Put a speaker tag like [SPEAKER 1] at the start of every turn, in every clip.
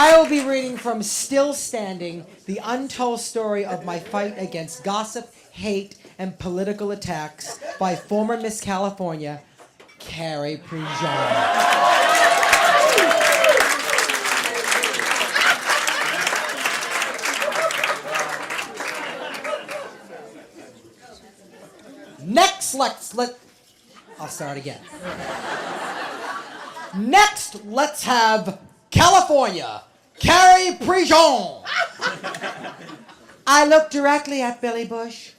[SPEAKER 1] I will be reading from Still Standing, the untold story of my fight against gossip, hate, and political attacks by former Miss California, Carrie Prejean. Next, I'll start again. Next, let's have California, Carrie Prejean. I looked directly at Billy Bush,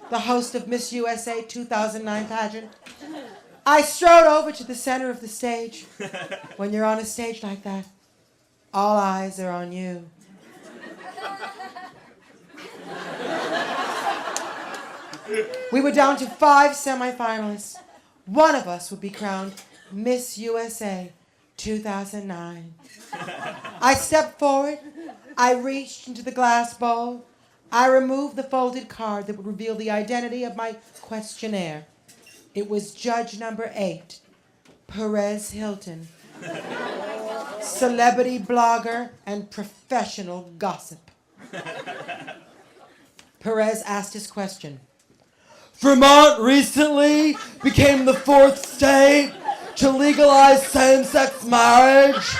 [SPEAKER 1] the host of Miss USA 2009 pageant. I strode over to the center of the stage. When you're on a stage like that, all eyes are on you. We were down to 5 semifinalists. One of us would be crowned Miss USA 2009. I stepped forward. I reached into the glass bowl. I removed the folded card that would reveal the identity of my questionnaire. It was judge number 8, Perez Hilton, celebrity blogger and professional gossip. Perez asked his question. Vermont recently became the 4th state to legalize same-sex marriage.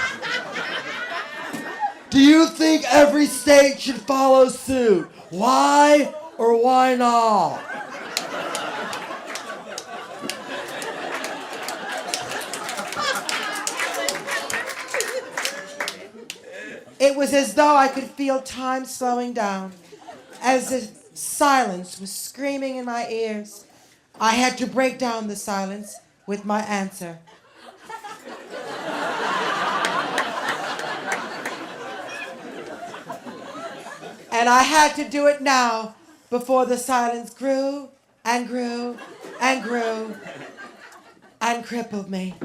[SPEAKER 1] Do you think every state should follow suit? Why or why not? It was as though I could feel time slowing down, as if silence was screaming in my ears. I had to break down the silence with my answer. And I had to do it now before the silence grew and grew and grew and crippled me.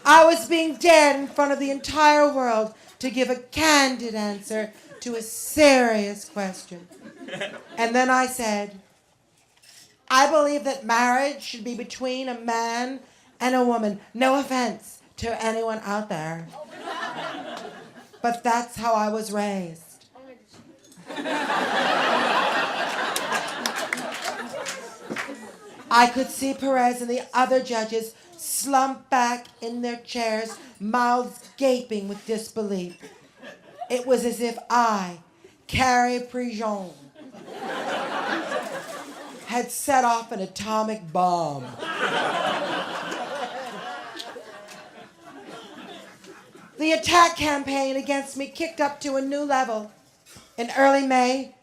[SPEAKER 1] I was being dared in front of the entire world to give a candid answer to a serious question. And then I said, I believe that marriage should be between a man and a woman. No offense to anyone out there. But that's how I was raised. I could see Perez and the other judges slump back in their chairs, mouths gaping with disbelief. It was as if I, Carrie Prejean, had set off an atomic bomb. The attack campaign against me kicked up to a new level. In early May,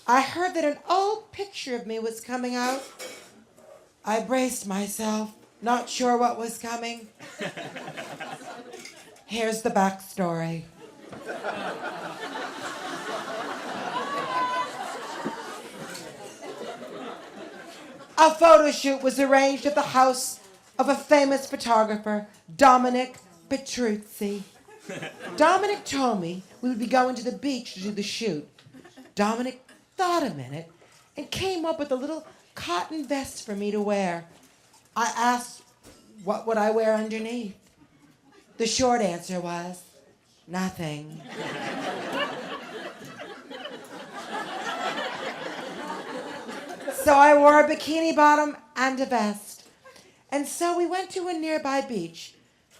[SPEAKER 1] I heard that an old picture of me was coming out. I braced myself, not sure what was coming. Here's the backstory. A photo shoot was arranged at the house of a famous photographer, Dominic Petruzzi. Dominic told me we would be going to the beach to do the shoot. Dominic thought a minute and came up with a little cotton vest for me to wear. I asked, what would I wear underneath? The short answer was, nothing. So I wore a bikini bottom and a vest. And so we went to a nearby beach.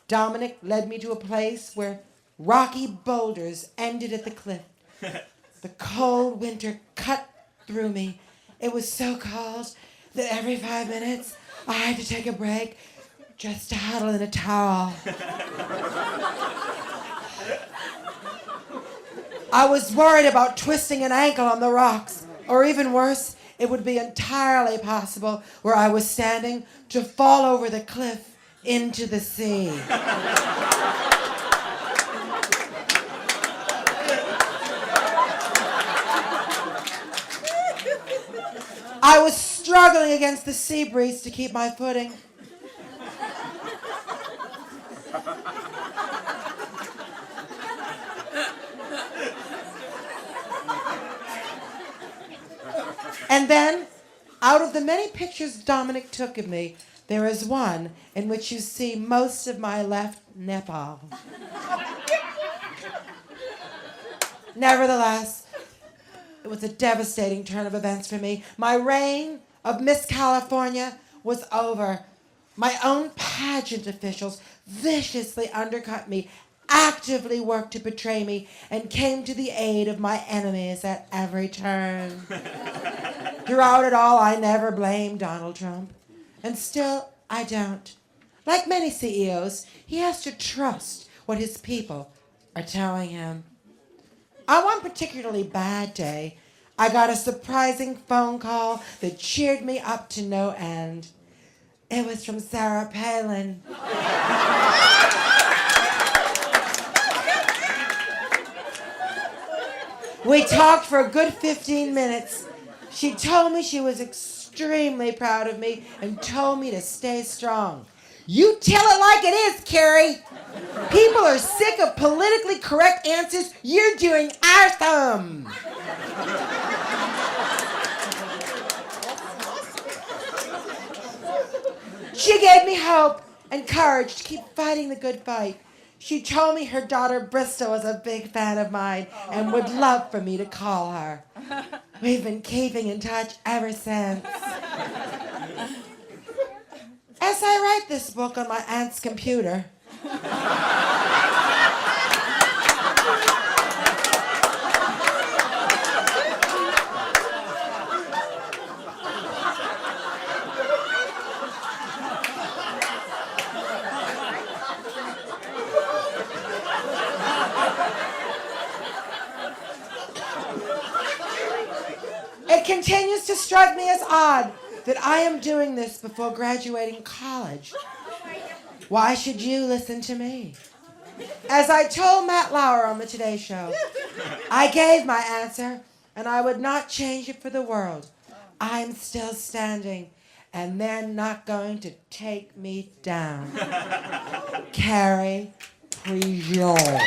[SPEAKER 1] Dominic led me to a place where rocky boulders ended at the cliff. The cold winter cut through me. It was so cold that every 5 minutes I had to take a break just to huddle in a towel. I was worried about twisting an ankle on the rocks, or even worse, it would be entirely possible where I was standing to fall over the cliff into the sea. I was struggling against the sea breeze to keep my footing. And then, out of the many pictures Dominic took of me, There is one in which you see most of my left nipple. Nevertheless, it was a devastating turn of events for me. My reign of Miss California was over. My own pageant officials viciously undercut me, actively worked to betray me, and came to the aid of my enemies at every turn. Throughout it all, I never blamed Donald Trump. And still, I don't. Like many CEOs, he has to trust what his people are telling him. On one particularly bad day, I got a surprising phone call that cheered me up to no end. It was from Sarah Palin. We talked for a good 15 minutes. She told me she was extremely proud of me and told me to stay strong. You tell it like it is, Carrie. People are sick of politically correct answers. You're doing awesome. She gave me hope and courage to keep fighting the good fight. She told me her daughter Bristol was a big fan of mine and would love for me to call her. We've been keeping in touch ever since. As I write this book on my aunt's computer, it continues to strike me as odd that I am doing this before graduating college. Why should you listen to me? As I told Matt Lauer on the Today Show, I gave my answer, and I would not change it for the world. I'm still standing, and they're not going to take me down. Carrie Prejean.